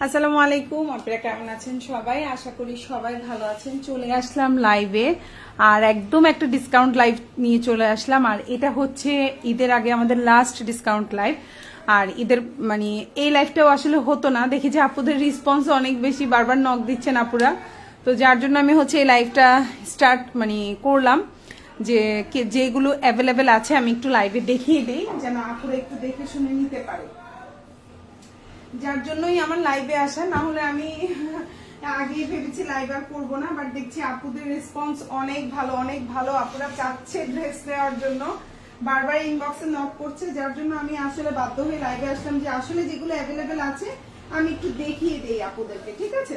আসসালামু আলাইকুম, আপনারা কেমন আছেন সবাই? আশা করি সবাই ভালো আছেন। চলে আসলাম লাইভে, আর একদম একটা ডিসকাউন্ট লাইভ নিয়ে চলে আসলাম। আর এটা হচ্ছে ঈদের আগে আমাদের লাস্ট ডিসকাউন্ট লাইভ। আর ঈদের মানে এই লাইভটাও আসলে হতো না, দেখি যে আপুদের রেসপন্স অনেক বেশি, বারবার নক দিচ্ছেন আপুরা। তো যার জন্য আমি হচ্ছে এই লাইভটা স্টার্ট করলাম, যে যেগুলো অ্যাভেলেবেল আছে আমি একটু লাইভে দেখিয়ে দিই, যেন আপুরা একটু দেখে শুনে নিতে পারে। যার জন্যই আমার লাইভে আসা, না হলে আমি আগে ভেবেছি লাইভ আর করবো না, বাট দেখছি আপুদের রেসপন্স অনেক ভালো, অনেক ভালো। আপুরা চাচ্ছে ড্রেস নেওয়ার জন্য, বারবার ইনবক্সে নক করছে, যার জন্য আমি আসলে বাধ্য হয়ে লাইভে আসলাম যে আসলে যেগুলো অ্যাভেলেবেল আছে আমি একটু দেখিয়ে দেই আপুদেরকে। ঠিক আছে,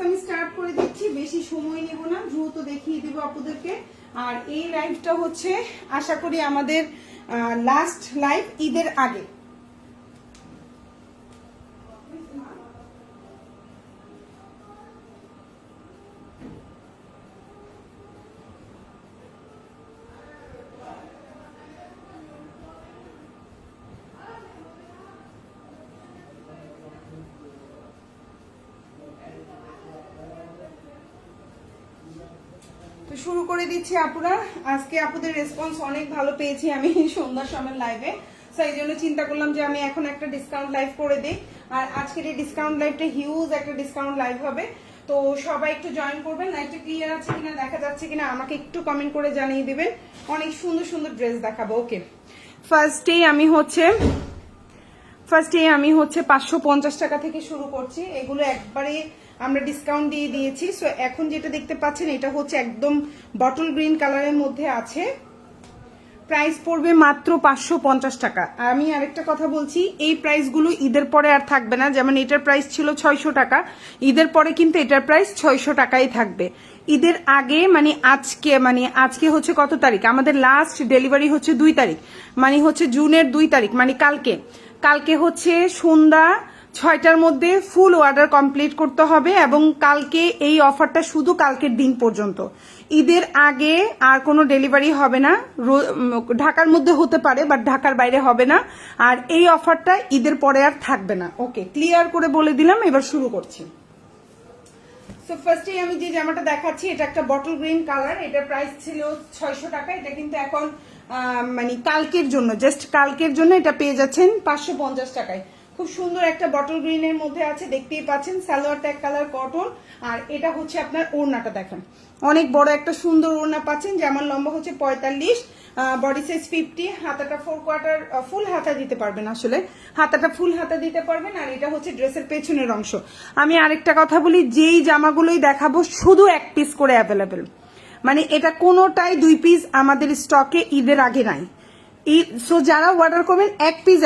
আমি স্টার্ট করে দিচ্ছি, বেশি সময় নেব না, দ্রুত দেখিয়ে দিব আপুদেরকে। আর এই লাইভটা হচ্ছে আশা করি আমাদের লাস্ট লাইভ ঈদের আগে। তো শুরু করে দিচ্ছি আপুরা। আজকে আপুদের রেসপন্স অনেক ভালো পেয়েছি আমি সন্ধ্যার সময় লাইভে, তো এই জন্য চিন্তা করলাম যে আমি এখন একটা ডিসকাউন্ট লাইভ করে দিই। আর আজকের এই ডিসকাউন্ট লাইভটা হিউজ একটা ডিসকাউন্ট লাইভ হবে, তো সবাই একটু জয়েন করবেন। লাইভটা ক্লিয়ার আছে কিনা, দেখা যাচ্ছে কিনা আমাকে একটু কমেন্ট করে জানিয়ে দিবেন। অনেক সুন্দর সুন্দর ড্রেস দেখাবো। ওকে, ফার্স্টেই আমি হচ্ছে 550 টাকা থেকে শুরু করছি। এগুলো একবারে আমরা ডিসকাউন্ট দিয়ে দিয়েছি। সো এখন যেটা দেখতে পাচ্ছেন এটা হচ্ছে একদম বটল গ্রিন কালারের মধ্যে আছে, প্রাইস পড়বে মাত্র 550 টাকা। আমি আরেকটা কথা বলছি, এই প্রাইসগুলো ঈদের পরে আর থাকবে না। যেমন এটার প্রাইস ছিল 600 টাকা, ঈদের পরে কিন্তু এটার প্রাইস 600 টাকাই থাকবে। ঈদের আগে আজকে হচ্ছে কত তারিখ, আমাদের লাস্ট ডেলিভারি হচ্ছে 2 তারিখ, হচ্ছে জুনের 2 তারিখ, কালকে হচ্ছে সন্ধ্যা 6টার মধ্যে ফুল অর্ডার কমপ্লিট করতে হবে। এবং কালকে এই অফারটা শুধু কালকের দিন পর্যন্ত, ঈদের আগে আর কোনো ডেলিভারি হবে না। ঢাকার মধ্যে হতে পারে, বাট ঢাকার বাইরে হবে না। আর এই অফারটা ঈদের পরে আর থাকবে না। ওকে, ক্লিয়ার করে বলে দিলাম। এবার শুরু করছি। তো ফার্স্টে আমি যে জামাটা দেখাচ্ছি, এটা একটা বটল গ্রিন কালার, এটার প্রাইস ছিল 600 টাকা। এটা কিন্তু এখন কালকের জন্য, জাস্ট কালকের জন্য এটা পেয়ে যাচ্ছেন 550 টাকায়। খুব সুন্দর একটা বটল গ্রিনের মধ্যে আছে, দেখতেই পাচ্ছেন। সালোয়ার ট্যাগ কালার কটন, আর এটা হচ্ছে আপনার ওড়নাটা দেখেন, অনেক বড় একটা সুন্দর ওড়না পাচ্ছেন। যেমন লম্বা হচ্ছে 45, বডি সাইজ 50, হাতাটা 4/4 ফুল হাতা দিতে পারবেন, আসলে হাতাটা ফুল হাতা দিতে পারবেন। আর এটা হচ্ছে ড্রেসের পেছনের অংশ। আমি আরেকটা কথা বলি, যেই জামাগুলোই দেখাবো শুধু 1 পিস করে অ্যাভেলেবেল, এটা কোনোটাই 2 পিস আমাদের স্টকে ঈদের আগে নাই। সো যারা অর্ডার করবেন 1 পিস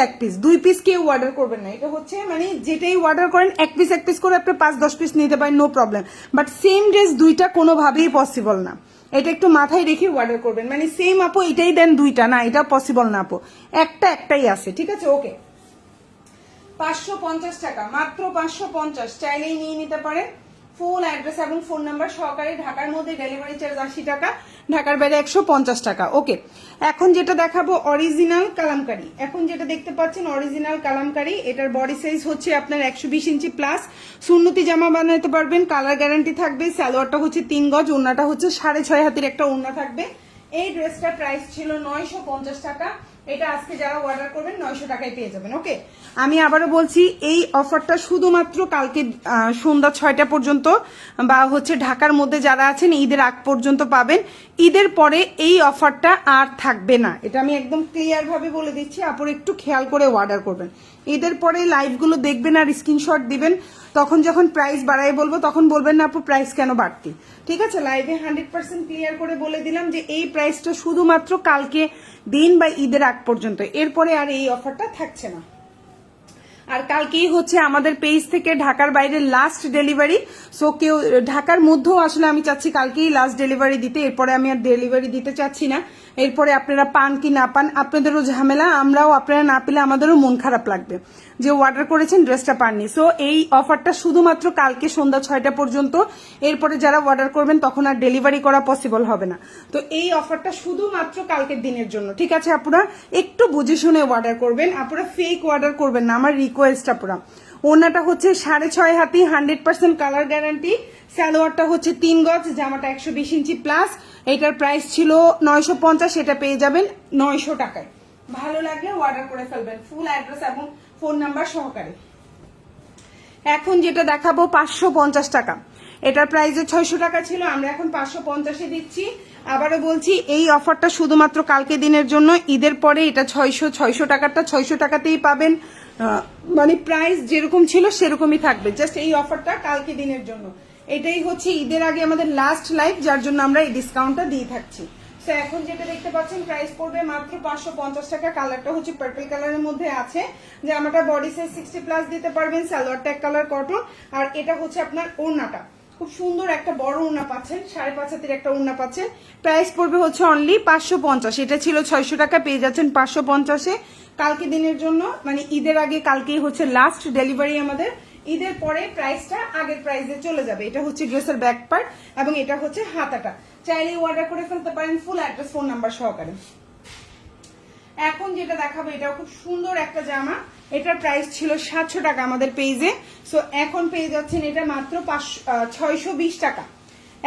2 পিস কেউ অর্ডার করবেন না। এটা হচ্ছে যেটাই অর্ডার করেন 1 পিস করে আপনি 5-10 পিস নিতে পারেন, no problem. But same dress দুইটা কোনোভাবেই পসিবল না, এটা একটু মাথায় রেখে অর্ডার করবেন। সেম আপু এটাই দেন দুইটা, না এটা পসিবল না আপু, একটাই আছে। ঠিক আছে, ওকে। 550 টাকা, মাত্র 550, চাইলেই নিয়ে নিতে পারেন। ফুল অ্যাড্রেস এবং ফোন নাম্বার সহকারে। ঢাকার মধ্যে ডেলিভারি চার্জ 80 টাকা, ঢাকার বাইরে 150 টাকা। ওকে, এখন যেটা দেখাবো অরিজিনাল কালামকারী। এখন যেটা দেখতে পাচ্ছেন অরিজিনাল কালামকারী, এটার বডি সাইজ হচ্ছে আপনার 120 ইঞ্চি প্লাস। সুন্নতি জামা বানাতে পারবেন, কালার গ্যারান্টি থাকবে। সালোয়ারটা হচ্ছে 3 গজ, ওড়নাটা হচ্ছে 6.5 হাতের একটা ওড়না থাকবে। এই ড্রেসটার প্রাইস ছিল 950 টাকা। এটা আজকে যারা অর্ডার করবেন 900 টাকায় পেয়ে যাবেন। ওকে, আমি আবারও বলছি, এই অফারটা শুধুমাত্র কালকে সন্ধ্যা 6টা পর্যন্ত, বা হচ্ছে ঢাকার মধ্যে যারা আছেন ঈদের আগ পর্যন্ত পাবেন। ঈদের পরে এই অফারটা আর থাকবে না, এটা আমি একদম ক্লিয়ার ভাবে বলে দিচ্ছি। আপনারা একটু খেয়াল করে অর্ডার করবেন। ঈদের পরে লাইভগুলো দেখবেন আর স্ক্রিনশট দিবেন, তখন যখন প্রাইস বাড়াই বলবো তখন বলবেন না আপু প্রাইস কেন বাড়তি। ঠিক আছে, লাইভে 100% ক্লিয়ার করে বলে দিলাম যে এই প্রাইসটা শুধুমাত্র কালকে দিন বা ঈদের আগ পর্যন্ত, এরপরে আর এই অফারটা থাকছে না। আর কালকেই হচ্ছে আমাদের পেজ থেকে ঢাকার বাইরে লাস্ট ডেলিভারি। সো কেউ ঢাকার মধ্যেও আসলে আমি চাচ্ছি কালকেই লাস্ট ডেলিভারি দিতে, এরপরে আমি আর ডেলিভারি দিতে চাচ্ছি না। এরপরে আপনারা পান কি না পান আপনাদেরও ঝামেলা, আমরাও আপনারা না পেলে আমাদেরও মন খারাপ লাগবে যে অর্ডার করেছেন ড্রেসটা পাননি। সো এই অফারটা শুধুমাত্র কালকে সন্ধ্যা 6টা পর্যন্ত, এরপরে যারা অর্ডার করবেন তখন আর ডেলিভারি করা পসিবল হবে না। তো এই অফারটা শুধুমাত্র কালকের দিনের জন্য। ঠিক আছে, আপনারা একটু বুঝে শুনে অর্ডার করবেন, আপনারা ফেক অর্ডার করবেন না, আমার রিকোয়েস্ট। আপনারা ওড়নাটা হচ্ছে 6.5 হাতি, 100% কালার গ্যারান্টি। সালোয়ারটা হচ্ছে 3 গজ, জামাটা 120 ইঞ্চি প্লাস। এটার প্রাইস ছিল 950, এটা পেয়ে যাবেন 900 টাকায়। ভালো লাগলে অর্ডার করে ফেলবেন, ফুল অ্যাড্রেস এবং ফোন নাম্বার সহকারে। এখন যেটা দেখাবো 550 টাকা, এটার প্রাইস 600 টাকা ছিল, আমরা এখন 550-এ দিচ্ছি। আবারও বলছি এই অফারটা শুধুমাত্র কালকে দিনের জন্য, ঈদের পরে এটা 600 টাকাটা 600 টাকাতেই পাবেন, মানে প্রাইস যেরকম ছিল সেরকমই থাকবে, জাস্ট এই অফারটা কালকে দিনের জন্য। এটাই হচ্ছে ঈদের আগে আমাদের লাস্ট লাইভ, যার জন্য আমরা এই ডিসকাউন্টটা দিয়ে থাকছি। সো এখন যেটা দেখতে পাচ্ছেন প্রাইস পড়বে মাত্র 550 টাকা। কালারটা হচ্ছে পার্পল কালারের মধ্যে আছে, জামাটা বডি সাইজ 60+ দিতে পারবেন, সালোয়ারটা এক কালার কটন। আর এটা হচ্ছে আপনার ওড়নাটা, খুব সুন্দর একটা বড় ওড়না পাচ্ছেন, 5.5 হাতের একটা ওড়না পাচ্ছেন। প্রাইস পড়বে হচ্ছে অনলি 550, এটা ছিল 600 টাকা, পেয়ে যাচ্ছেন 550-এ কালকে দিনের জন্য, মানে ঈদের আগে। কালকেই হচ্ছে লাস্ট ডেলিভারি আমাদের, ঈদের পরে প্রাইসটা আগের প্রাইসে চলে যাবে। এটা হচ্ছে ড্রেসের ব্যাক পার্ট এবং এটা হচ্ছে হাতাটা, চাইলেই অর্ডার করে ফেলতে পারেন ফুল অ্যাড্রেস ফোন নাম্বার সহকারে। এখন যেটা দেখাবো এটাও খুব সুন্দর একটা জামা, এটার প্রাইস ছিল 700 টাকা আমাদের পেজে, সো এখন পেয়ে যাচ্ছেন এটা মাত্র 620 টাকা।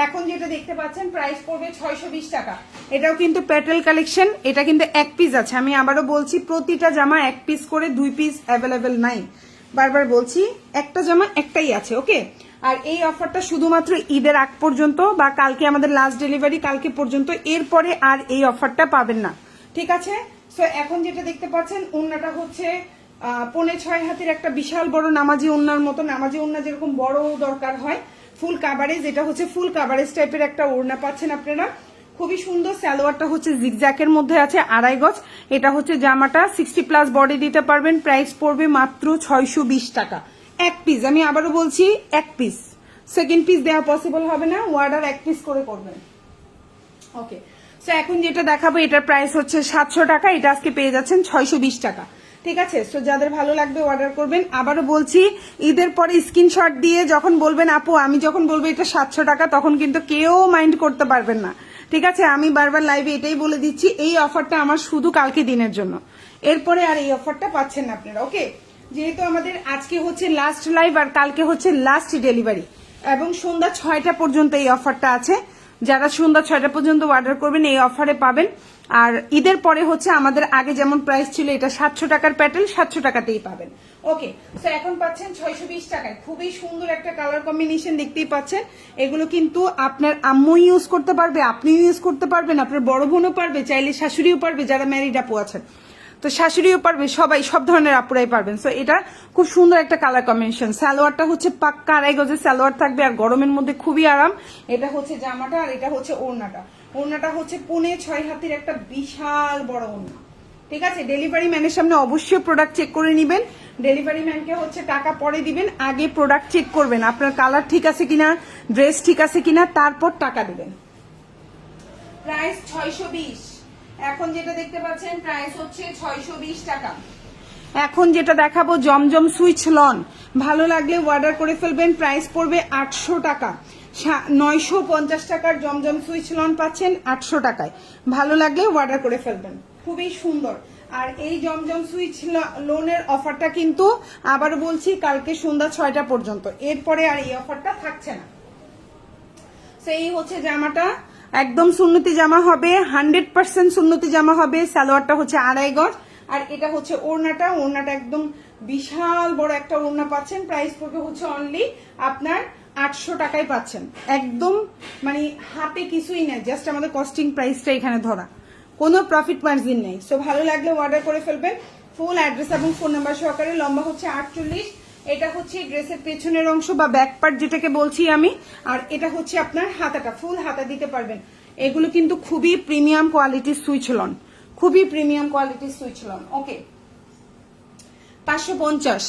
এখন যেটা দেখতে পাচ্ছেন প্রাইস পড়বে 620 টাকা। এটাও কিন্তু প্যাটেল কালেকশন, এটা কিন্তু এক পিস আছে। আমি আবারও বলছি প্রতিটা জামা এক পিস করে, 2 পিস অ্যাভেলেবেল নাই, বারবার বলছি একটা জামা একটাই আছে, ওকে। আর এই অফারটা শুধুমাত্র ঈদের আগ পর্যন্ত বা কালকে আমাদের লাস্ট ডেলিভারি, কালকে পর্যন্ত, এরপরে আর এই অফারটা পাবেন না, ঠিক আছে। সো এখন যেটা দেখতে পাচ্ছেন ওড়নাটা হচ্ছে 5.5 হাতের একটা বিশাল বড় নামাজি ওড়নার মতো, নামাজি ওড়না যেরকম বড় দরকার হয় ফুল কাভারেজ, এটা হচ্ছে ফুল কাভারেজ টাইপের একটা ওড়না পাচ্ছেন আপনারা, খুবই সুন্দর। সালোয়ারটা হচ্ছে জিগজ্যাকের মধ্যে আছে 2.5 গজ, এটা হচ্ছে জামাটা 60+ বডি দিতে পারবেন। প্রাইস পড়বে মাত্র 620 টাকা এক পিস। আমি আবারও বলছি এক পিস, সেকেন্ড পিস দেওয়া পসিবল হবে না, অর্ডার এক পিস করে করবেন, ওকে। সো এখন যেটা দেখাবো এটার প্রাইস হচ্ছে 700 টাকা, এটা আজকে পেয়ে যাচ্ছেন 620 টাকা, ঠিক আছে। সো যাদের ভালো লাগবে অর্ডার করবেন। আবারও বলছি ঈদের পরে স্ক্রিনশট দিয়ে যখন বলবেন আপু, আমি যখন বলবো এটা 700 টাকা, তখন কিন্তু কেউ মাইন্ড করতে পারবেন না, ঠিক আছে। আমি বারবার লাইভে এটাই বলে দিচ্ছি, এই অফারটা আমার শুধু কালকে দিনের জন্য, এরপরে আর এই অফারটা পাচ্ছেন না আপনারা, ওকে। যেহেতু আমাদের আজকে হচ্ছে লাস্ট লাইভ আর কালকে হচ্ছে লাস্ট ডেলিভারি, এবং সন্ধ্যা 6টা পর্যন্ত এই অফারটা আছে, যারা সন্ধ্যা 6টা পর্যন্ত অর্ডার করবেন এই অফারে পাবেন। আর ঈদের পরে হচ্ছে আমাদের আগে যেমন প্রাইস ছিল, এটা 700 টাকার প্যাটেল 700 টাকাতেই পাবেন, ওকে। সো এখন পাচ্ছেন 620 টাকায়, খুবই সুন্দর একটা কালার কম্বিনেশন দেখতেই পাচ্ছেন। এগুলো কিন্তু আপনার আম্মু ইউজ করতে পারবে, আপনিও ইউজ করতে পারবেন, আপনার বড় বোনও পারবে, চাইলে শাশুড়িও পারবে, যারা ম্যারিড আপু আছেন তো শাশুড়িও পারবে, সবাই, সব ধরনের আপুরাই পারবেন। সো এটা খুব সুন্দর একটা কালার কম্বিনেশন। সালোয়ারটা হচ্ছে পাক্কা 2.5 গজের সালোয়ার থাকবে, আর গরমের মধ্যে খুবই আরাম। এটা হচ্ছে জামাটা, আর এটা হচ্ছে ওড়নাটা। ওড়নাটা হচ্ছে 5.5 হাতের একটা বিশাল বড় ওড়না, ঠিক আছে। ডেলিভারি ম্যানের সামনে অবশ্যই প্রোডাক্ট চেক করে নেবেন, ডেলিভারি ম্যানকে হচ্ছে টাকা পরে দিবেন, আগে প্রোডাক্ট চেক করবেন আপনার কালার ঠিক আছে কিনা, ড্রেস ঠিক আছে কিনা, তারপর টাকা দিবেন। প্রাইস 620। এখন যেটা দেখতে পাচ্ছেন প্রাইস হচ্ছে 620 টাকা। এখন যেটা দেখাবো জমজম সুইচ লন, ভালো লাগলে অর্ডার করে ফেলবেন। প্রাইস পড়বে 800 টাকা, 950 টাকার জমজম সুইচ লন পাচ্ছেন 800 টাকায়। ভালো লাগলে অর্ডার করে ফেলবেন, খুবই সুন্দর। আর এই জমজম সুইচ লোনের অফারটা কিন্তু আবার বলছি কালকে সন্ধ্যা 6টা পর্যন্ত, এরপরে আর এই অফারটা থাকছে না। সেই হচ্ছে জামাটা, একদম সুন্নতি জামা হবে, 100% সুন্নতি জামা হবে। সালোয়ারটা হচ্ছে 2.5 গজ, আর এটা হচ্ছে ওড়নাটা, ওড়নাটা একদম বিশাল বড় একটা ওড়না পাচ্ছেন। প্রাইস পড়বে হচ্ছে অনলি আপনার 800 টাকায় পাচ্ছেন, একদম মানে হাতে কিছুই নেই, জাস্ট আমাদের কস্টিং প্রাইসটা এখানে ধরা, কোনো প্রফিট মার্জিন নেই। সো ভালো লাগলে অর্ডার করে ফেলবেন, ফুল অ্যাড্রেস এবং ফোন নাম্বার সহকারে। লম্বা হচ্ছে 48, এটা হচ্ছে ড্রেসের পেছনের অংশ বা ব্যাক পার্ট যেটাকে বলছি আমি, আর এটা হচ্ছে আপনার হাতাটা, ফুল হাতা দিতে পারবেন। এগুলো কিন্তু খুবই প্রিমিয়াম কোয়ালিটির সুইচ লন, খুবই প্রিমিয়াম কোয়ালিটির সুইচ লন, ওকে। 550।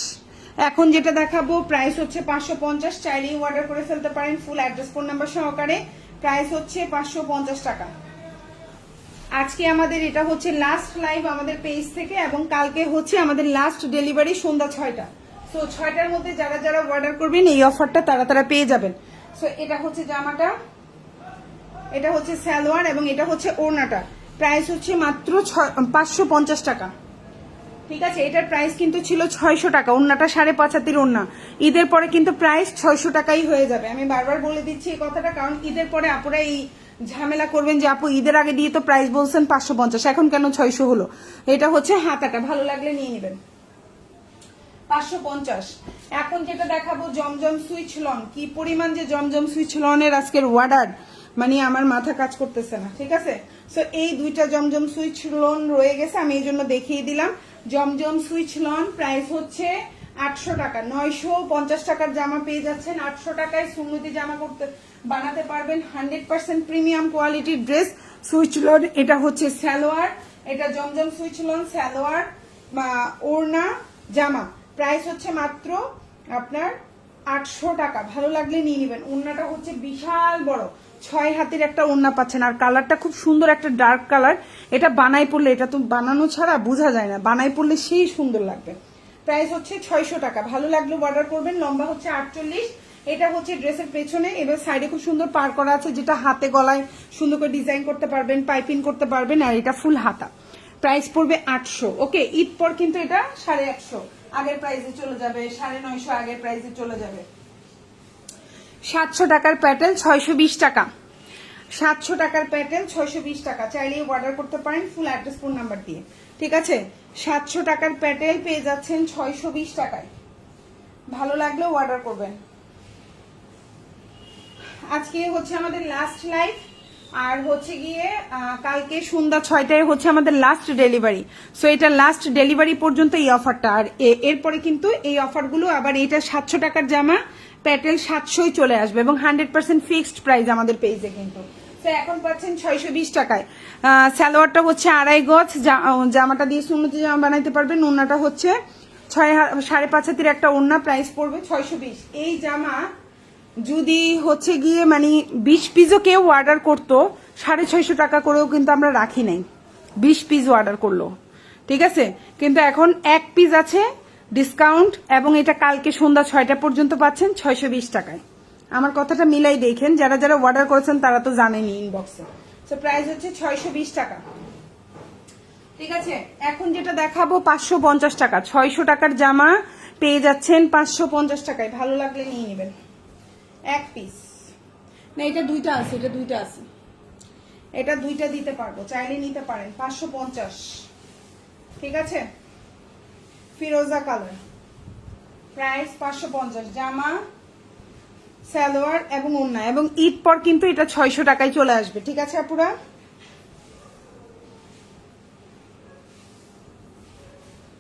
এখন যেটা দেখাবো প্রাইস হচ্ছে 550, চাইলেই অর্ডার করে ফেলতে পারেন ফুল অ্যাড্রেস ফোন নাম্বার সহকারে। প্রাইস হচ্ছে 550 টাকা। আজকে আমাদের এটা হচ্ছে লাস্ট লাইভ আমাদের পেজ থেকে, এবং কালকে হচ্ছে আমাদের লাস্ট ডেলিভারি সন্ধ্যা 6টা। সো 6টার মধ্যে যারা যারা অর্ডার করবেন এই অফারটা তারা পেয়ে যাবেন। সো এটা হচ্ছে জামাটা, এটা হচ্ছে সালোয়ার, এবং এটা হচ্ছে ওড়নাটা। প্রাইস হচ্ছে মাত্র 550 টাকা। ঠিক আছে, এটার প্রাইস কিন্তু ছিল 600 টাকা, ওন্নাটা 5.5 হাতের ওন্না। ঈদের পরে কিন্তু প্রাইস 600 টাকাই হয়ে যাবে। আমি বারবার বলে দিচ্ছি এই কথাটা, কারণ ঈদের পরে আপুরা এই ঝামেলা করবেন যে আপু ঈদের আগে দিয়ে তো প্রাইস বলছেন 550, এখন কেন 600 হলো। এটা হচ্ছে হাতাটা, ভালো লাগলে নিয়ে নেবেন 550। এখন যেটা দেখাবো জমজম সুইচ লন, কি পরিমাণ যে জমজম সুইচ লনের আজকের অর্ডার, মানে আমার মাথা কাজ করতেছে না। ঠিক আছে, সো এই দুইটা জমজম সুইচ লন রয়ে গেছে, আমি এই জন্য দেখিয়ে দিলাম। জমজম সুইচ লন প্রাইস হচ্ছে 800 টাকা। 950 টাকার জামা পেয়ে যাচ্ছেন 800 টাকায়। সুন্নতি জামা করতে বানাতে পারবেন, 100% প্রিমিয়াম কোয়ালিটির ড্রেস সুইচ লন। এটা হচ্ছে সালোয়ার, এটা জমজম সুইচ লন সালোয়ার ওড়না জামা, প্রাইস হচ্ছে মাত্র আপনার 800 টাকা। ভালো লাগলে নিয়ে নেবেন। ওড়নাটা হচ্ছে বিশাল বড়, 6 হাতের একটা ওড়না পাচ্ছেন, আর কালারটা খুব সুন্দর, একটা ডার্ক কালার। এটা বানাই পড়লে, এটা তো বানানো ছাড়া বোঝা যায় না, বানাই পড়লে সেই সুন্দর লাগবে। প্রাইস হচ্ছে 600 টাকা। ভালো লাগলে অর্ডার করবেন। লম্বা হচ্ছে 48। এটা হচ্ছে ড্রেসের পেছনে, এবার সাইডে খুব সুন্দর পার করা আছে, যেটা হাতে গলায় সুন্দর করে ডিজাইন করতে পারবেন, পাইপিং করতে পারবেন। আর এটা ফুল হাতা, প্রাইস পড়বে 800। ওকে, ঈদ পর কিন্তু এটা 150 আগের প্রাইসে চলে যাবে, 950 আগের প্রাইসে চলে যাবে। 700 টাকার প্যাটেল 620 টাকা, 700 টাকার প্যাটেল 620 টাকা। চাইলেই অর্ডার করতে পারেন ফুল অ্যাড্রেস ফোন নাম্বার দিয়ে। ঠিক আছে, 700 টাকার প্যাটেল পেয়ে যাচ্ছেন 620 টাকায়। ভালো লাগলেও অর্ডার করবেন। আজকে হচ্ছে আমাদের লাস্ট লাইভ, আর হচ্ছে গিয়ে কালকে সন্ধ্যা 6টায় হচ্ছে আমাদের লাস্ট ডেলিভারি। সো এটা লাস্ট ডেলিভারি পর্যন্ত এই অফারটা, আর এরপরে কিন্তু এই অফারগুলো আবার, এটা 700 টাকার জামা প্যাটেল 700ই চলে আসবে, এবং 100% ফিক্সড প্রাইস আমাদের পেজে কিন্তু। তো এখন পাচ্ছেন 620 টাকায়। সালোয়ারটা হচ্ছে 2.5 গজ, জামাটা দিয়ে সুন্নতি জামা বানাইতে পারবেন। ওড়নাটা হচ্ছে 5.5 হাতের একটা ওড়না, প্রাইস পড়বে 620। এই জামা যদি হচ্ছে গিয়ে মানে 20 পিসও কেউ অর্ডার করতো 650 টাকা করেও কিন্তু আমরা রাখি নাই, 20 পিস অর্ডার করলো। ঠিক আছে, কিন্তু এখন 1 পিস আছে ডিসকাউন্ট, এবং এটা কালকে সন্ধ্যা 6টা পর্যন্ত পাচ্ছেন 620 টাকায়। আমার কথাটা মিলাই দেখেন, যারা যারা অর্ডার করেছেন তারা তো জানেনি ইনবক্সে। তো প্রাইস হচ্ছে 620 টাকা। ঠিক আছে, এখন যেটা দেখাবো 550 টাকা। 600 টাকার জামা পেয়ে যাচ্ছেন 550 টাকায়। ভালো লাগলে নিয়ে নেবেন 1 পিস। না, এটা দুইটা আছে, এটা দুইটা আছে, এটা দুইটা দিতে পারবো, চাইলে নিতে পারেন। 550। ঠিক আছে, ফিরোজা কালার, প্রাইস 550। জামা সালোয়ার এবং ওড়না, এবং ঈদ পর কিন্তু এটা 600 টাকায় চলে আসবে। ঠিক আছে আপুরা,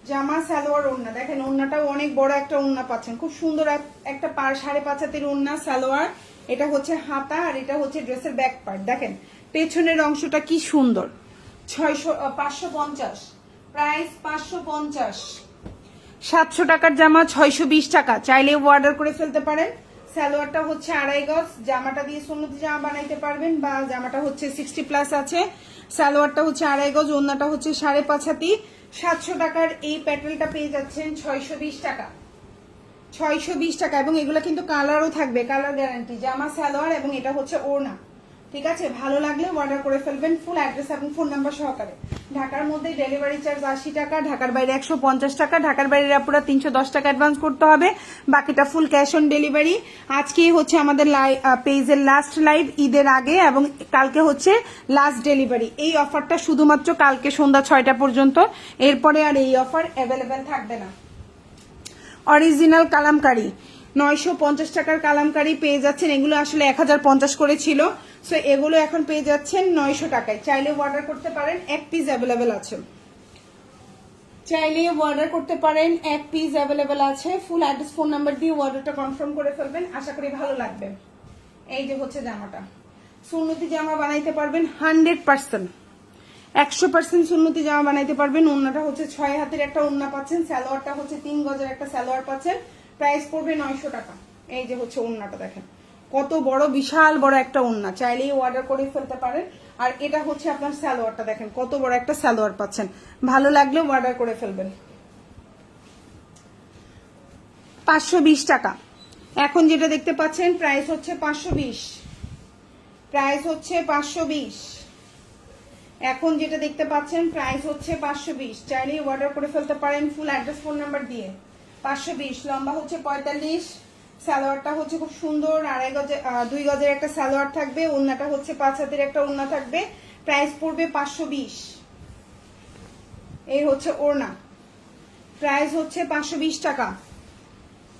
জামা সালোয়ার ওড়না দেখেন, ওড়নাটাও অনেক বড় একটা ওড়না পাচ্ছেন, খুব সুন্দর একটা 5.5 হাতের ওড়না সালোয়ার। এটা হচ্ছে হাতা, আর এটা হচ্ছে ড্রেসের ব্যাক পার্ট। দেখেন পেছনের অংশটা কি সুন্দর। 550 প্রাইস, 550। 700 টাকার জামা 620 টাকা, চাইলে অর্ডার করে ফেলতে পারেন। সালোয়ারটা হচ্ছে 2.5 গজ, জামাটা দিয়ে সুন্নতি জামা বানাইতে পারবেন, বা জামাটা হচ্ছে 60+ আছে। সালোয়ারটা হচ্ছে 2.5 গজ, ওড়নাটা হচ্ছে 5.5 হাতি। 700 টাকার এই প্যাটেলটা পেয়ে যাচ্ছেন 620 টাকা, 620 টাকা। এবং এগুলো কিন্তু কালারও থাকবে, কালার গ্যারান্টি। জামা সালোয়ার এবং এটা হচ্ছে ওড়না। ঠিক আছে, ভালো লাগলে অর্ডার করে ফেলবেন ফুল অ্যাড্রেস এবং ফোন নাম্বার সহকারে। ঢাকার মধ্যে ডেলিভারি চার্জ 80 টাকা, ঢাকার বাইরে 150 টাকা, ঢাকার বাইরে আপুরা 310 টাকা অ্যাডভান্স করতে হবে, বাকিটা ফুল ক্যাশ অন ডেলিভারি। আজকেই হচ্ছে আমাদের পেজের লাস্ট লাইভ ঈদের আগে, এবং কালকে হচ্ছে লাস্ট ডেলিভারি। এই অফারটা শুধুমাত্র কালকে সন্ধ্যা 6টা পর্যন্ত, এরপরে আর এই অফার অ্যাভেলেবেল থাকবে না। অরিজিনাল কালামকারী 950 টাকার কালামকারী পেয়ে যাচ্ছেন। এগুলো আসলে 1050 করে ছিল, সো এগুলো এখন পেয়ে যাচ্ছেন 900 টাকায়। চাইলে অর্ডার করতে পারেন, 1 পিস অ্যাভেলেবেল আছে, চাইলে অর্ডার করতে পারেন, 1 পিস অ্যাভেলেবেল আছে। ফুল অ্যাড্রেস ফোন নাম্বার দিয়ে অর্ডারটা কনফার্ম করে ফেলবেন, আশা করি ভালো লাগবে। এই যে হচ্ছে জামাটা, সুন্নতি জামা বানাইতে পারবেন 100%, 100% সুন্নতি জামা বানাইতে পারবেন। ওড়নাটা হচ্ছে 6 হাতের একটা ওড়না পাচ্ছেন, সালোয়ারটা হচ্ছে 3 গজের একটা সালোয়ার পাচ্ছেন, প্রাইস পড়বে 900 টাকা। এই যে হচ্ছে ওড়নাটা দেখেন, কত বড়, বিশাল বড় একটা ওড়না, চাইলেই অর্ডার করে ফেলতে পারেন। আর এটা হচ্ছে আপনার সালোয়ারটা দেখেন, কত বড় একটা সালোয়ার পাচ্ছেন, ভালো লাগলেও অর্ডার করে ফেলবেন। 520 টাকা। এখন যেটা দেখতে পাচ্ছেন প্রাইস হচ্ছে 520, প্রাইস হচ্ছে 520। এখন যেটা দেখতে পাচ্ছেন প্রাইস হচ্ছে 520, চাইলে অর্ডার করে ফেলতে পারেন ফুল অ্যাড্রেস ফোন নাম্বার দিয়ে। 520, লম্বা হচ্ছে 45, সালোয়ারটা হচ্ছে খুব সুন্দর 2 গজের একটা সালোয়ার থাকবে, ওড়নাটা হচ্ছে 5 হাতের একটা ওড়না থাকবে। প্রাইস পড়বে 520। এই হচ্ছে ওড়না, প্রাইস হচ্ছে 520 টাকা।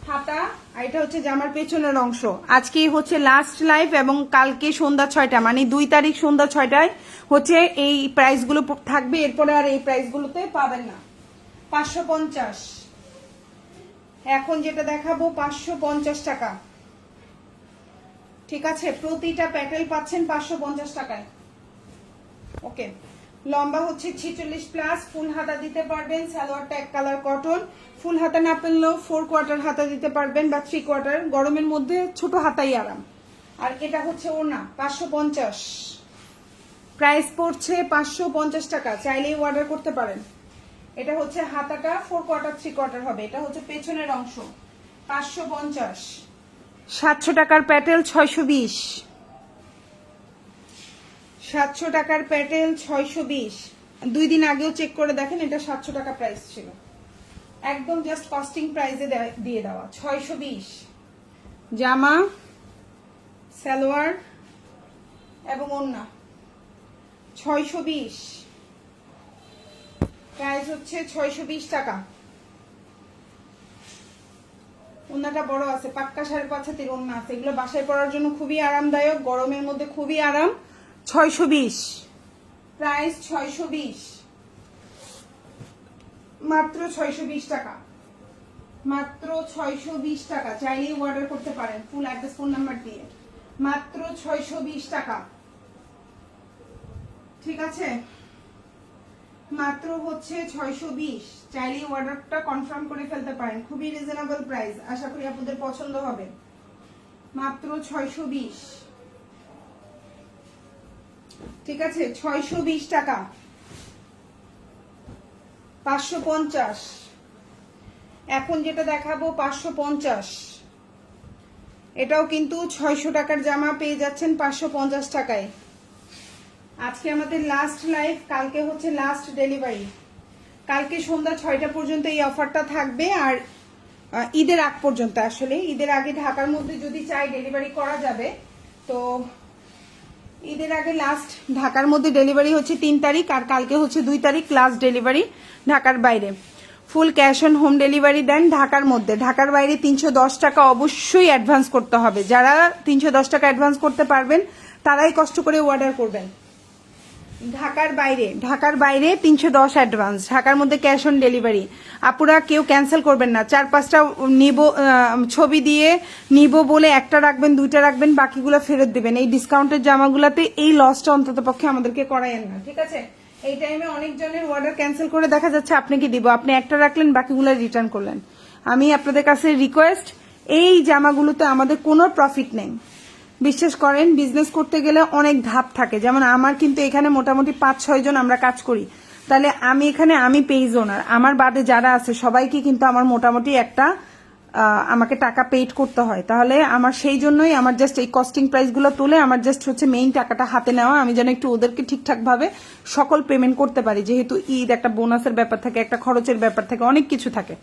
হাতা, আর এটা হচ্ছে জামার পেছনের অংশ। আজকে হচ্ছে লাস্ট লাইভ এবং কালকে সন্ধ্যা 6টা, মানে 2 তারিখ সন্ধ্যা 6টায় হচ্ছে এই প্রাইসগুলো থাকবে, এরপরে আর এই প্রাইসগুলোতে পাবেন না। 550। এখন যেটা দেখাবো 550 টাকা, ঠিক আছে? প্রতিটা প্যাটেল পাচ্ছেন 550 টাকায়। ওকে, লম্বা হচ্ছে 46 প্লাস, ফুল হাতা দিতে পারবেন। সালোয়ারটা এক কালার কটন, ফুল হাতা না পেলেও 4 কোয়ার্টার হাতা দিতে পারবেন বা 3 কোয়ার্টার, গরমের মধ্যে ছোট হাতাই আরাম। আর এটা হচ্ছে ওড়না 550, প্রাইস পড়ছে 550 টাকা, চাইলেই অর্ডার করতে পারেন। এটা হচ্ছে হাতাটা 4 কোয়ার্টার 3 কোয়ার্টার হবে, এটা হচ্ছে পেছনের অংশ। 550। 700 টাকার প্যাটেল 620, 700 টাকার প্যাটেল 620। 2 দিন আগেও চেক করে দেখেন, এটা 700 টাকা প্রাইস ছিল, একদম জাস্ট কস্টিং প্রাইসে দিয়ে দেওয়া। 620 জামা, সালোয়ার এবং ওড়না 620, প্রাইস হচ্ছে 620 টাকা। ওড়নাটা বড় আছে, পাক্কা 5.5 হাতের ওড়না আছে, এগুলো বাসায় পরার জন্য খুবই আরামদায়ক, গরমের মধ্যে খুবই আরাম। 620, প্রাইস 620, মাত্র 620 টাকা, মাত্র 620 টাকা, চাইলেই অর্ডার করতে পারেন ফুল অ্যাড্রেস ফোন নাম্বার দিয়ে। মাত্র 620 টাকা, ঠিক আছে? মাত্র হচ্ছে 620, চাইলেই অর্ডারটা কনফার্ম করে ফেলতে পারেন, খুবই রিজনেবল প্রাইস, আশা করি আপনাদের পছন্দ হবে। মাত্র 620, ঠিক আছে? 620 টাকা। 550, এখন যেটা দেখাবো 550, এটাও কিন্তু 600 টাকার জামা পেয়ে যাচ্ছেন 550 টাকায়। আজকে আমাদের লাস্ট লাইভ, কালকে হচ্ছে লাস্ট ডেলিভারি, কালকে সন্ধ্যা 6টা পর্যন্ত এই অফারটা থাকবে। আর ঈদের আগ পর্যন্ত, আসলে ঈদের আগে ঢাকার মধ্যে যদি চাই ডেলিভারি করা যাবে, তো ঈদের আগে লাস্ট ঢাকার মধ্যে ডেলিভারি হচ্ছে 3 তারিখ, আর কালকে হচ্ছে 2 তারিখ লাস্ট ডেলিভারি ঢাকার বাইরে। Full cash on home delivery দেন ঢাকার মধ্যে, ঢাকার বাইরে 310 টাকা অবশ্যই অ্যাডভান্স করতে হবে। যারা 310 টাকা অ্যাডভান্স করতে পারবেন তারাই কষ্ট করে অর্ডার করবেন। ঢাকার বাইরে 310 অ্যাডভান্স, ঢাকার মধ্যে ক্যাশ অন ডেলিভারি। আপুরা কেউ ক্যান্সেল করবেন না, 4-5টা নিব ছবি দিয়ে নিব বলে একটা রাখবেন, 2টা রাখবেন, বাকিগুলো ফেরত দিবেন। এই ডিসকাউন্টের জামাগুলোতে এই লসটা অন্তত পক্ষে আমাদেরকে করায়েন না, ঠিক আছে? এই টাইমে অনেকজনের অর্ডার ক্যান্সেল করে দেখা যাচ্ছে আপনাকে দিব, আপনি একটা রাখলেন, বাকিগুলো রিটার্ন করলেন। আমি আপনাদের কাছে রিকোয়েস্ট, এই জামাগুলোতে আমাদের কোনো প্রফিট নেই, বিশ্বাস করেন। বিজনেস করতে গেলে অনেক ধাপ থাকে, যেমন আমার কিন্তু এখানে মোটামুটি 5-6 জন আমরা কাজ করি, তাহলে আমি পেজ ওনার, আমার বাদে যারা আছে সবাইকে কিন্তু আমার মোটামুটি একটা আমাকে টাকা পেইড করতে হয়। তাহলে আমার সেই জন্যই আমার জাস্ট এই কস্টিং প্রাইসগুলো তুলে আমার জাস্ট হচ্ছে মেইন টাকাটা হাতে নেওয়া, আমি যেন একটু ওদেরকে ঠিকঠাকভাবে সকল পেমেন্ট করতে পারি, যেহেতু ঈদ, একটা বোনাসের ব্যাপার থাকে, একটা খরচের ব্যাপার থাকে, অনেক কিছু থাকে।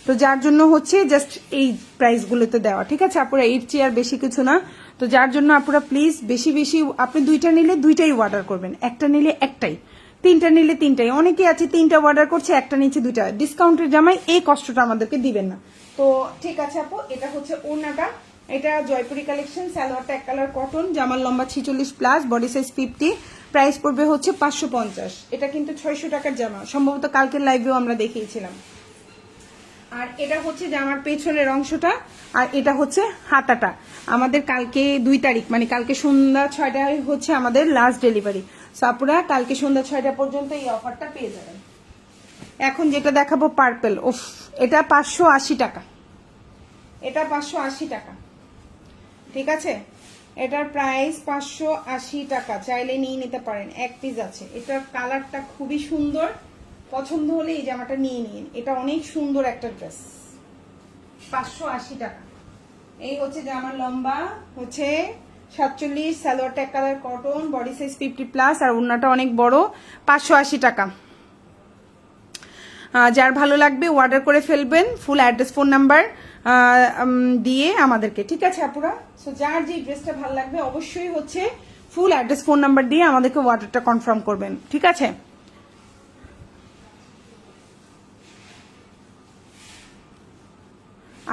তো যার জন্য হচ্ছে জাস্ট এই প্রাইসগুলোতে দেওয়া, ঠিক আছে আপুরা? এর চেয়ে আর বেশি কিছু না। তো যার জন্য আপুরা প্লিজ বেশি বেশি, আপনি 2টা নিলে 2টাই অর্ডার করবেন, একটা নিলে একটাই, 3টা নিলে 3টাই। অনেকে আছে 3টা অর্ডার করছে, একটা নিচে 2টা। ডিসকাউন্টের জামাই এই কষ্টটা আমাদেরকে দিবেন না। তো ঠিক আছে আপু, এটা হচ্ছে ওড়নাটা, এটা জয়পুরি কালেকশন, সালোয়ারটা এক কালার কটন, জামার লম্বা 46 প্লাস, বডি সাইজ 50, প্রাইস পড়বে হচ্ছে 550। এটা কিন্তু 600 টাকার জামা, সম্ভবত কালকের লাইভেও আমরা দেখিয়েছিলাম। আর এটা হচ্ছে জামার পেছনের অংশটা, আর এটা হচ্ছে হাতাটা। আমাদের কালকে 2 তারিখ, মানে কালকে সন্ধ্যা 6টায় হচ্ছে আমাদের লাস্ট ডেলিভারি। সো আপুরা কালকে সন্ধ্যা 6টা পর্যন্ত এই অফারটা পেয়ে যাবেন। এখন যেটা দেখাবো পার্পল, ওফ, এটা 580 টাকা, এটা 580 টাকা, ঠিক আছে? এটার প্রাইস 580 টাকা, চাইলে নিয়ে নিতে পারেন, এক পিস আছে। এটার কালারটা খুবই সুন্দর, পছন্দ হলে এই জামাটা নিয়ে নিন, এটা অনেক সুন্দর একটা ড্রেস। 580 টাকা। এই হচ্ছে জামার লম্বা হচ্ছে 47 salwar tag colour cotton, body size 50+, আর ওড়নাটা অনেক বড়, 580 টাকা। যার ভালো লাগবে অর্ডার করে ফেলবেন, ফুল অ্যাড্রেস ফোন নাম্বার দিয়ে আমাদেরকে, ঠিক আছে আপুরা? সো যার যে ড্রেসটা ভালো লাগবে অবশ্যই হচ্ছে ফুল অ্যাড্রেস ফোন নাম্বার দিয়ে আমাদেরকে অর্ডারটা কনফার্ম করবেন, ঠিক আছে?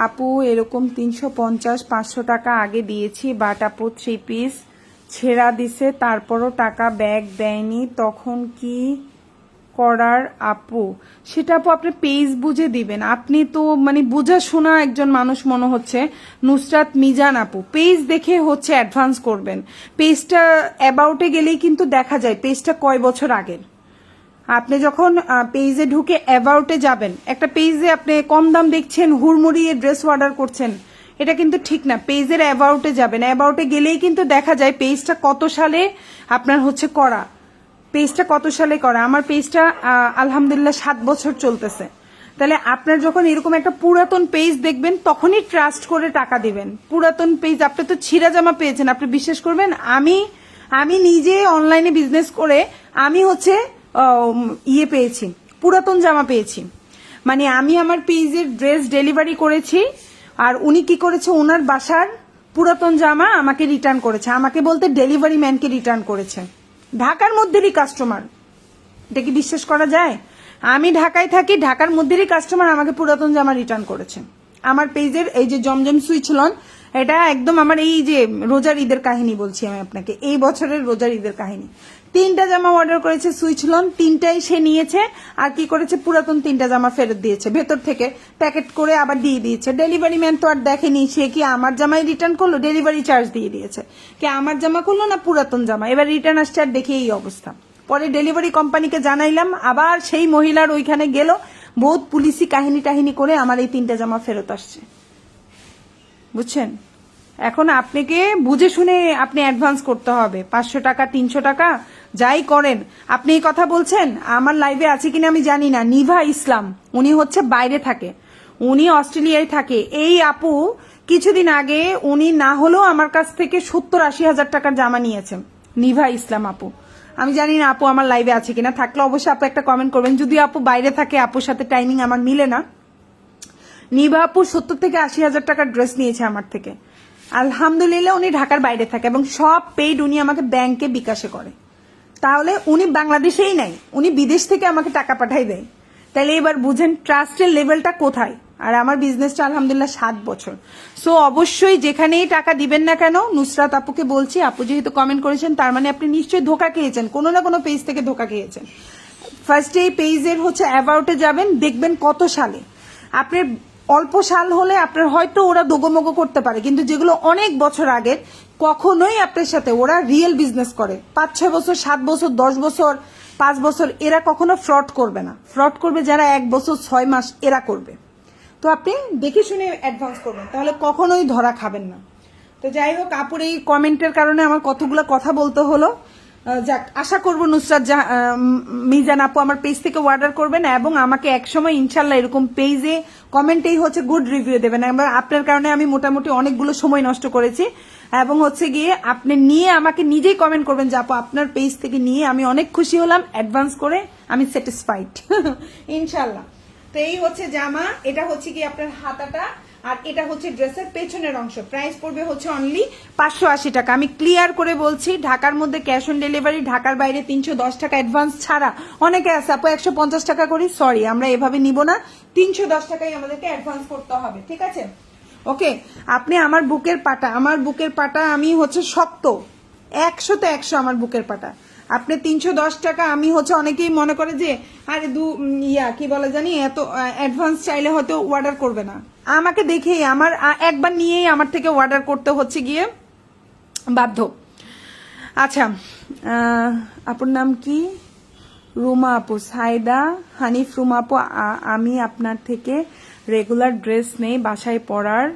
আপু এরকম 350-500 টাকা আগে দিয়েছি, বাট আপু 3 পিস ছেঁড়া দিছে, তারপরও টাকা ব্যাগ দেয়নি, তখন কি করার আপু? সেটা আপু আপনি পেজ বুঝে দিবেন। আপনি তো মানে বুঝা শোনা একজন মানুষ মনে হচ্ছে। নুসরাত মিজান আপু, পেজ দেখে হচ্ছে অ্যাডভান্স করবেন। পেজটা অ্যাবাউটে গেলেই কিন্তু দেখা যায় পেজটা কয় বছর আগের। আপনি যখন পেজে ঢুকে অ্যাবাউটে যাবেন, একটা পেজে আপনি কম দাম দেখছেন, হুড়মুড়িয়ে ড্রেস অর্ডার করছেন, এটা কিন্তু ঠিক না। পেজের অ্যাবাউটে যাবেন, অ্যাবাউটে গেলেই কিন্তু দেখা যায় পেজটা কত সালে আপনার হচ্ছে করা, পেজটা কত সালে করা। আমার পেজটা আলহামদুলিল্লাহ 7 বছর চলতেছে। তাহলে আপনার যখন এরকম একটা পুরাতন পেজ দেখবেন তখনই ট্রাস্ট করে টাকা দিবেন। পুরাতন পেজ, আপনি তো ছিঁড়া জামা পেয়েছেন, আপনি বিশ্বাস করবেন আমি নিজে অনলাইনে বিজনেস করে আমি হচ্ছে পেয়েছি, পুরাতন জামা পেয়েছি। মানে আমি আমার পেজের ড্রেস ডেলিভারি করেছি, আর উনি কি করেছে, ওনার বাসার পুরাতন জামা আমাকে রিটার্ন করেছে, আমাকে বলতে ডেলিভারি ম্যানকে রিটার্ন করেছে। ঢাকার মধ্যেরই কাস্টমার, এটা কি বিশ্বাস করা যায়? আমি ঢাকায় থাকি, ঢাকার মধ্যেরই কাস্টমার আমাকে পুরাতন জামা রিটার্ন করেছে। আমার পেজের এই যে জমজম সুইচলন, এটা একদম আমার এই যে রোজার ঈদের কাহিনী বলছি আমি আপনাকে, এই বছরের রোজার ঈদের কাহিনী। 3টা জামা অর্ডার করেছে সুইচলন, 3টাই সে নিয়েছে, আর কি করেছে, পুরাতন 3টা জামা ফেরত দিয়েছে, ভেতর থেকে প্যাকেট করে আবার দিয়ে দিয়েছে। ডেলিভারি ম্যান তো আর দেখেনি, সে কি আমার জামাই রিটার্ন করলো, ডেলিভারি চার্জ দিয়ে দিয়েছে, কি আমার জামা করলো না পুরাতন জামা। এবার রিটার্ন আসছে, আর দেখে এই অবস্থা। পরে ডেলিভারি কোম্পানিকে জানাইলাম, আবার সেই মহিলার ওইখানে গেল, বহুত পুলিশি কাহিনী টাহিনী করে আমার এই 3টা জামা ফেরত আসছে, বুঝছেন? এখন আপনাকে বুঝে শুনে আপনি অ্যাডভান্স করতে হবে। 500 টাকা, 300 টাকা, যাই করেন। আপনি এই কথা বলছেন, আমার লাইভে আছে কিনা আমি জানি না, নিভা ইসলাম, উনি হচ্ছে বাইরে থাকে, উনি অস্ট্রেলিয়ায় থাকে। এই আপু কিছুদিন আগে উনি না হলেও আমার কাছ থেকে 70-80 হাজার টাকার জামা নিয়েছেন, নিভা ইসলাম আপু। আমি জানি না আপু আমার লাইভে আছে কিনা, থাকলে অবশ্যই আপু একটা কমেন্ট করবেন। যদি আপু বাইরে থাকে, আপুর সাথে টাইমিং আমার মিলে না। নিভা আপু 70-80 হাজার টাকার ড্রেস নিয়েছে আমার থেকে। আলহামদুলিল্লাহ উনি ঢাকার বাইরে থাকে এবং সব পেইড উনি আমাকে ব্যাংকে বিকাশে করে। তাহলে উনি বাংলাদেশেই নাই, উনি বিদেশ থেকে আমাকে টাকা পাঠাই দেয়। তাহলে এবার বুঝেন ট্রাস্টের লেভেলটা কোথায়। আর আমার বিজনেসটা আলহামদুলিল্লাহ 7 বছর। সো অবশ্যই যেখানেই টাকা দিবেন না কেন, নুসরাত আপুকে বলছি, আপু যেহেতু কমেন্ট করেছেন তার মানে আপনি নিশ্চয়ই ধোকা খেয়েছেন, কোনো না কোনো পেজ থেকে ধোকা খেয়েছেন। ফার্স্টে এই পেজের হচ্ছে অ্যাবাউটে যাবেন, দেখবেন কত সালে। আপনার অল্প সাল হলে আপনার হয়তো ওরা দোগোমোগো করতে পারে, কিন্তু যেগুলো অনেক বছর আগের, কখনোই আপনার সাথে ওরা রিয়েল বিজনেস করে। 5-6 বছর, 7 বছর, 10 বছর, 5 বছর, এরা কখনো ফ্রড করবে না। ফ্রড করবে যারা 1 বছর 6 মাস এরা করবে। তো আপনি দেখে শুনে অ্যাডভান্স করবেন, তাহলে কখনোই ধরা খাবেন না। তো যাই হোক, আপুর এই কমেন্টের কারণে আমার কতগুলো কথা বলতে হলো। যাক, আশা করবো নুসরাত মিজান আপু আমার পেজ থেকে অর্ডার করবেন এবং আমাকে একসময় ইনশাল্লাহ এরকম পেজে কমেন্টেই হচ্ছে গুড রিভিউ দেবেন। আপনার কারণে আমি মোটামুটি অনেকগুলো সময় নষ্ট করেছি, এবং হচ্ছে গিয়ে আপনি নিয়ে আমাকে নিজেই কমেন্ট করবেন যে আপু আপনার পেজ থেকে নিয়ে আমি অনেক খুশি হলাম, অ্যাডভান্স করে আমি স্যাটিসফাইড ইনশাল্লাহ। তো এই হচ্ছে জামা, এটা হচ্ছে কি আপনার হাতাটা, আর এটা হচ্ছে ড্রেসের পেছনের অংশ। প্রাইস পড়বে হচ্ছে অনলি 580 টাকা। আমি ক্লিয়ার করে বলছি, ঢাকার মধ্যে ক্যাশ অন ডেলিভারি, ঢাকার বাইরে 310 টাকা অ্যাডভান্স ছাড়া। অনেকে আছে আপু 150 টাকা করি, সরি আমরা এভাবে নিব না, 310 টাকাই আমাদেরকে অ্যাডভান্স করতে হবে, ঠিক আছে? ওকে, আপনি আমার বুকের পাটা আমি হচ্ছে শক্ত, 100তে 100 আমার বুকের পাটা। আপনি 310 টাকা, আমি হচ্ছে অনেকেই মনে করে যে আরে কি বলে জানি, এত অ্যাডভান্স চাইলে হয়তো অর্ডার করবে না। আমাকে দেখেই আমার একবার নিয়েই আমার থেকে অর্ডার করতে হচ্ছে গিয়ে বাধ্য। আচ্ছা, আপুর নাম কি? রুমা আপু, সাইদা হানিফ। রুমা আপু, আমি আপনার থেকে রেগুলার ড্রেস নেই বাসায় পরার,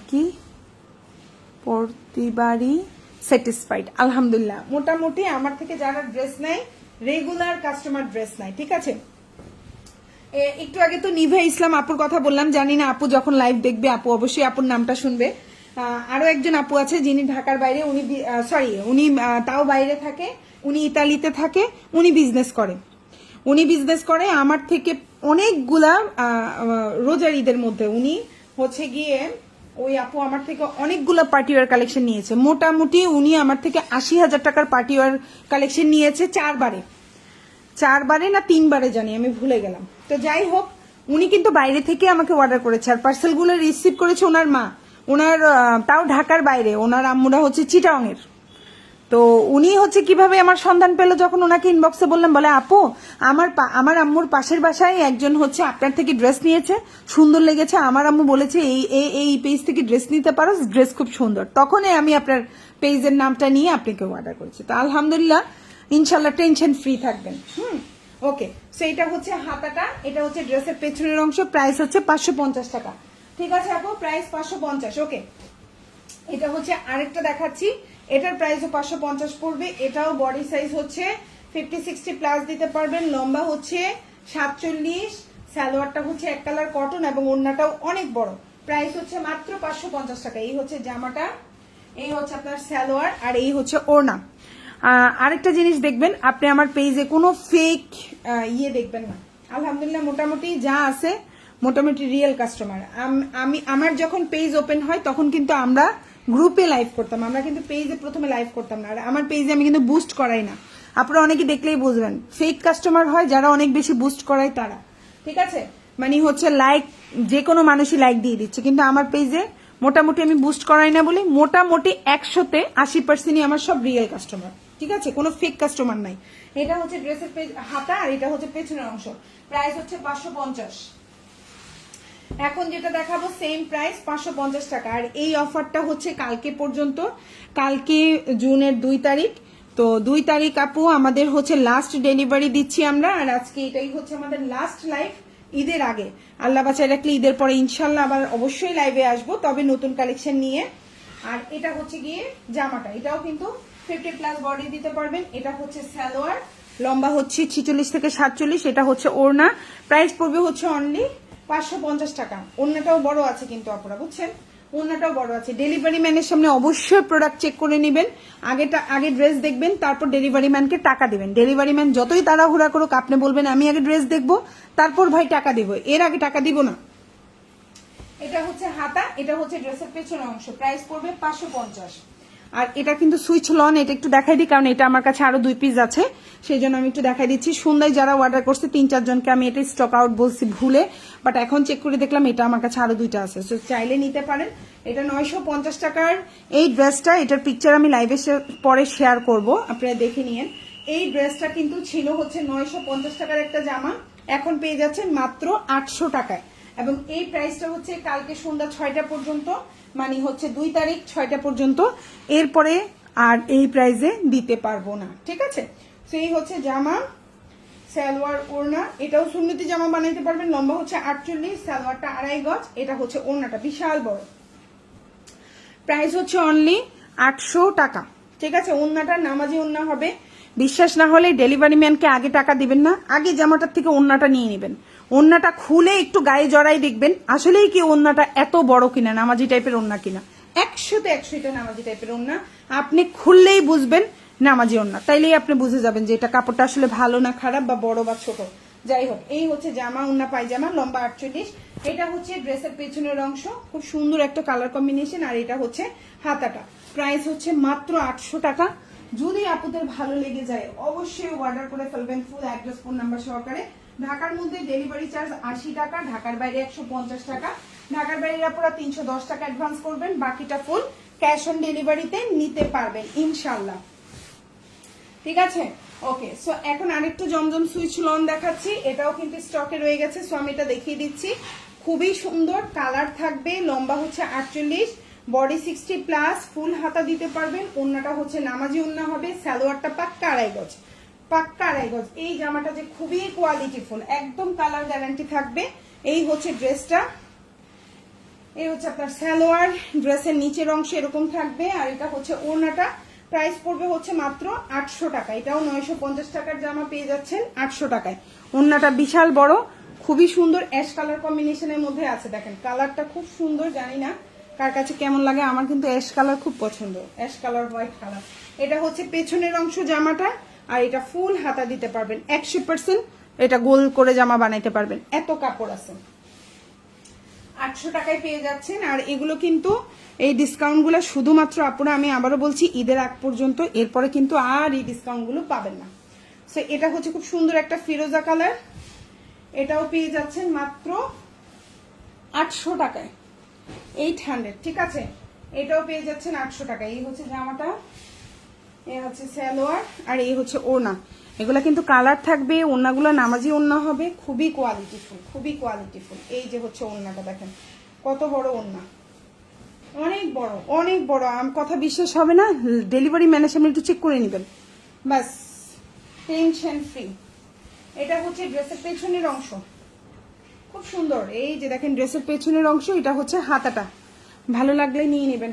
কি প্রতিবারই স্যাটিসফাইড। আলহামদুলিল্লাহ, মোটামুটি আমার থেকে যারা ড্রেস নেয় রেগুলার কাস্টমার ড্রেস নেয়, ঠিক আছে? একটু আগে তো নিভা ইসলাম আপুর কথা বললাম, জানি না আপু যখন লাইভ দেখবে আপু অবশ্যই আপুর নামটা শুনবে। আরো একজন আপু আছে যিনি ঢাকার বাইরে, উনি উনি তাও বাইরে থাকে, উনি ইতালিতে থাকে, উনি বিজনেস করে আমার থেকে অনেকগুলা রোজার ঈদের মধ্যে উনি হচ্ছে গিয়ে ওই আপু আমার থেকে অনেকগুলো পার্টিওয়ার কালেকশন নিয়েছে। মোটামুটি উনি আমার থেকে 80,000 টাকার পার্টিওয়ার কালেকশন নিয়েছে চারবারে না 3বারে জানি, আমি ভুলে গেলাম। তো যাই হোক, উনি কিন্তু বাইরে থেকে আমাকে অর্ডার করেছে, আর পার্সেলগুলো রিসিভ করেছে ওনার মা, ওনার তাও ঢাকার বাইরে, ওনার আম্মুরা হচ্ছে চিটাংয়ের। তো উনি হচ্ছে কিভাবে আমার সন্ধান পেলো, যখন ওনাকে ইনবক্সে বললাম, বলে আপু আমার আম্মুর পাশের বাসায় একজন হচ্ছে আপনার থেকে ড্রেস নিয়েছে, সুন্দর লেগেছে, আমার আম্মু বলেছে এই পেজ থেকে ড্রেস নিতে পারো, ড্রেস খুব সুন্দর। তখনই আমি আপনার পেজের নামটা নিয়ে আপনাকে অর্ডার করেছি। তো আলহামদুলিল্লাহ, ইনশাল্লাহ টেনশন ফ্রি থাকবেন। ওকে, সো এটা হচ্ছে হাতাটা, এটা হচ্ছে ড্রেসের পেছনের অংশ, প্রাইস হচ্ছে 550 টাকা। ঠিক আছে আপু, প্রাইস 550। ওকে, এটা হচ্ছে আরেকটা দেখাচ্ছি, এটার প্রাইসও 550 পড়বে। এটাও বডি সাইজ হচ্ছে 50-60 প্লাস দিতে পারবেন, লম্বা হচ্ছে 47, সালোয়ারটা হচ্ছে এক কালার কটন এবং ওড়নাটাও অনেক বড়। প্রাইস হচ্ছে মাত্র 550 টাকা। এই হচ্ছে জামাটা, এই হচ্ছে আপনার সালোয়ার, আর এই হচ্ছে ওড়না। আরেকটা জিনিস দেখবেন, আপনি আমার পেজে কোনো ফেক দেখবেন না। আলহামদুলিল্লাহ, মোটামুটি যা আছে মোটামুটি রিয়েল কাস্টমার। আমার যখন পেজ ওপেন হয় তখন কিন্তু আমরা গ্রুপে লাইভ করতাম, আমরা কিন্তু পেজে প্রথমে লাইভ করতাম না। আর আমার পেজে আমি কিন্তু বুস্ট করাই না, আপনারা অনেকে দেখলেই বুঝবেন। ফেক কাস্টমার হয় যারা অনেক বেশি বুস্ট করায় তারা, ঠিক আছে, মানে হচ্ছে লাইক যে কোনো মানুষই লাইক দিয়ে দিচ্ছে, কিন্তু আমার পেজে মোটামুটি আমি বুস্ট করাই না বলি মোটামুটি 100-তে 80%ই আমার সব রিয়েল কাস্টমার, ঠিক আছে, কোনো ফেক কাস্টমার নাই। এটা হচ্ছে ড্রেসের হাতা, আর এটা হচ্ছে পেছনের অংশ। প্রাইস হচ্ছে 550। এখন যেটা দেখাবো সেম প্রাইস 550 টাকা। আর এই অফারটা হচ্ছে কালকে পর্যন্ত, কালকে জুনের 2 তারিখ। তো 2 তারিখ আপু আমাদের হচ্ছে লাস্ট ডেলিভারি দিচ্ছি আমরা, আর আজকে এটাই হচ্ছে আমাদের লাস্ট লাইভ ঈদের আগে। আল্লাহ বাঁচায় রাখলে ঈদের পরে ইনশাল্লাহ আবার অবশ্যই লাইভে আসবো, তবে নতুন কালেকশন নিয়ে। আর এটা হচ্ছে গিয়ে জামাটা, এটাও কিন্তু 50 প্লাস বডি দিতে পারবেন। এটা হচ্ছে সালোয়ার, লম্বা হচ্ছে 46 থেকে 47, এটা হচ্ছে ওড়না। প্রাইস পড়বে হচ্ছে অনলি 550 টাকা। ওড়নাটাও বড় আছে কিন্তু আপনারা বুঝছেন, ওড়নাটাও বড় আছে। ডেলিভারি ম্যানের সামনে অবশ্যই প্রোডাক্ট চেক করে নেবেন, আগে ড্রেস দেখবেন, তারপর ডেলিভারি ম্যানকে টাকা দিবেন। ডেলিভারি ম্যান যতই তাড়াহুড়া করুক, আপনি বলবেন আমি আগে ড্রেস দেখবো তারপর ভাই টাকা দিব, এর আগে টাকা দিব না। এটা হচ্ছে হাতা, এটা হচ্ছে ড্রেসের পেছনের অংশ। প্রাইস পড়বে 550। আর এটা কিন্তু সুইচ লন, এটা একটু দেখাই দিই, কারণ এটা আমার কাছে আরো 2 পিস আছে, সেই জন্য আমি একটু দেখাই দিচ্ছি। সন্ধ্যায় যারা অর্ডার করছে 3-4 জনকে আমি এটা স্টক আউট বলছি ভুলে, বাট এখন চেক করে দেখলাম এটা আমার কাছে আরো 2টা আছে, সো চাইলে নিতে পারেন। এটা 950 টাকার এই ড্রেসটা, এটার পিকচার আমি লাইভে পরে শেয়ার করব, আপনারা দেখে নিন। এই ড্রেসটা কিন্তু ছিল হচ্ছে 950 টাকার একটা জামা, এখন পেয়ে যাচ্ছেন মাত্র 800 টাকায়। এবং এই প্রাইসটা হচ্ছে কালকে সন্ধ্যা 6টা পর্যন্ত, মানে হচ্ছে 2 তারিখ 6টা পর্যন্ত, এরপরে আর এই প্রাইসে দিতে পারবো না, ঠিক আছে। সেই হচ্ছে জামা, সালোয়ার, ওড়না। এটাও সুন্নতি জামা বানাইতে পারবেন, লম্বা হচ্ছে 48, সালোয়ারটা 2.5 গজ, এটা হচ্ছে ওড়নাটা বিশাল বড়। প্রাইস হচ্ছে অনলি 800 টাকা, ঠিক আছে। ওড়নাটা নামাজি ওড়না হবে, বিশ্বাস না হলে ডেলিভারি ম্যানকে আগে টাকা দিবেন না, আগে জামাটার থেকে ওড়নাটা নিয়ে নেবেন। ওড়নাটা খুলে একটু গায়ে জড়াই দেখবেন আসলেই কি ওড়নাটা এত বড় কিনা, নামাজি টাইপের ওড়না কিনা। 100-তে 100 এটা নামাজি টাইপের ওড়না, আপনি খুললেই বুঝবেন নামাজি ওড়না, তাইলেই আপনি বুঝে যাবেন যে এটা কাপড়টা আসলে ভালো না খারাপ বা বড় বা ছোট। যাই হোক, এই হচ্ছে জামা, ওড়না পায়জামা, লম্বা 48। এটা হচ্ছে ড্রেসের পেছনের অংশ, খুব সুন্দর একটা কালার কম্বিনেশন। আর এটা হচ্ছে হাতাটা, প্রাইস হচ্ছে মাত্র 800 টাকা। যদি আপুদের ভালো লেগে যায় অবশ্যই অর্ডার করে ফেলবেন, ফুল অ্যাড্রেস ফোন নাম্বার সহকারে। ঢাকার মধ্যে ডেলিভারি চার্জ 80 টাকা, ঢাকার বাইরে 150 টাকা। ঢাকার বাইরে আপনারা 310 টাকা অ্যাডভান্স করবেন, বাকিটা ফুল ক্যাশ অন ডেলিভারিতে নিতে পারবেন ইনশাল্লাহ, ঠিক আছে। ওকে, সো এখন আরেকটু জমজম সুইচ লন দেখাচ্ছি, এটাও কিন্তু স্টকে রয়ে গেছে, সো আমি এটা দেখিয়ে দিচ্ছি। খুবই সুন্দর কালার থাকবে, লম্বা হচ্ছে 48, বডি 60 প্লাস, ফুল হাতা দিতে পারবেন। ওড়নাটা হচ্ছে নামাজি ওড়না হবে, সালোয়ারটা পাক্কা 2.5 গজ, পাক্কা 2.5 গজ। এই জামাটা যে খুবই কোয়ালিটিফুল, একদম কালার গ্যারান্টি থাকবে। এই হচ্ছে ড্রেসটা, এই হচ্ছে আপনার সালোয়ার, ড্রেসের নিচের অংশ এরকম থাকবে। আর এটা হচ্ছে ওড়নাটা, প্রাইস পড়বে হচ্ছে মাত্র 800 টাকা। এটাও 950 টাকার জামা পেয়ে যাচ্ছেন 800 টাকায়। ওড়নাটা বিশাল বড়, খুবই সুন্দর অ্যাশ কালার কম্বিনেশনের মধ্যে আছে, দেখেন কালারটা খুব সুন্দর, জানি না কার কাছে কেমন লাগে। আমার কিন্তু অ্যাশ কালার খুব পছন্দ, অ্যাশ কালার, হোয়াইট কালার। এটা হচ্ছে পেছনের অংশ জামাটা, আর এটা ফুল হাতা দিতে পারবেন 100%। এটা গোল করে জামা বানাইতে পারবেন, এত কাপড় আছে। 800 টাকায় পেয়ে যাচ্ছেন। আর এগুলো কিন্তু এই ডিসকাউন্টগুলো শুধুমাত্র আপনারা, আমি আবারও বলছি, ঈদের আগ পর্যন্ত, এরপরে কিন্তু আর এই ডিসকাউন্টগুলো পাবেন না। সো এটা হচ্ছে খুব সুন্দর একটা ফিরোজা কালার, এটাও পেয়ে যাচ্ছেন মাত্র 800 টাকায়, 800, ঠিক আছে। এটাও পেয়ে যাচ্ছেন 800 টাকায়। এই হচ্ছে জামাটা, এই হচ্ছে সালোয়ার, আর এই হচ্ছে ওড়না। এগুলা কিন্তু কালার থাকবে, ওড়নাগুলো নামাজি ওড়না হবে, খুবই কোয়ালিটিফুল, খুবই কোয়ালিটিফুল। এই যে হচ্ছে ওড়নাটা দেখেন কত বড় ওড়না, অনেক বড়, অনেক বড়। কথা বিশ্বাস হবে না, ডেলিভারি ম্যানের সামনে একটু চেক করে নেবেন, বাস, টেনশন ফ্রি। এটা হচ্ছে ড্রেসের পেছনের অংশ, খুব সুন্দর। এই যে দেখেন ড্রেসের পেছনের অংশ, এটা হচ্ছে হাতাটা, ভালো লাগলে নিয়ে নেবেন।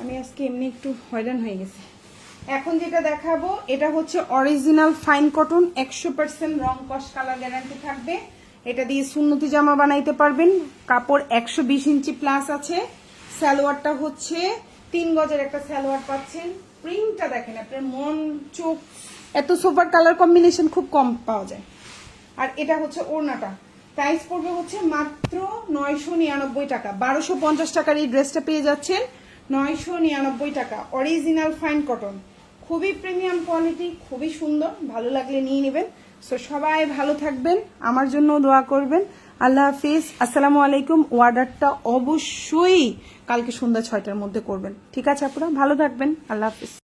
আমি আজকে এমনি একটু হয়রান হয়ে গেছি। এখন যেটা দেখাবো এটা হচ্ছে অরিজিনাল ফাইন কটন, 100% রং কস কালার গ্যারান্টি থাকবে। এটা দিয়ে সুন্নতি জামা বানাইতে পারবেন। কাপড় 120 ইঞ্চি প্লাস আছে। সালোয়ারটা হচ্ছে 3 গজের একটা সালোয়ার পাচ্ছেন। প্রিন্টটা দেখেন, আপনার মন চোখ, এত সুপার কালার কম্বিনেশন খুব কম পাওয়া যায়। আর এটা হচ্ছে ওড়নাটা, প্রাইস পড়বে হচ্ছে মাত্র 999 টাকা। 1250 টাকার এই ড্রেসটা পেয়ে যাচ্ছেন 999 টাকা। অরিজিনাল ফাইন কটন, খুবই প্রিমিয়াম কোয়ালিটি, খুবই সুন্দর, ভালো লাগলে নিয়ে নেবেন। সো সবাই ভালো থাকবেন, আমার জন্য দোয়া করবেন। আল্লাহ হাফিজ, আসসালামু আলাইকুম। অর্ডারটা অবশ্যই কালকে সন্ধ্যা 6টার মধ্যে করবেন, ঠিক আছে আপুরা? ভালো থাকবেন, আল্লাহ হাফিজ।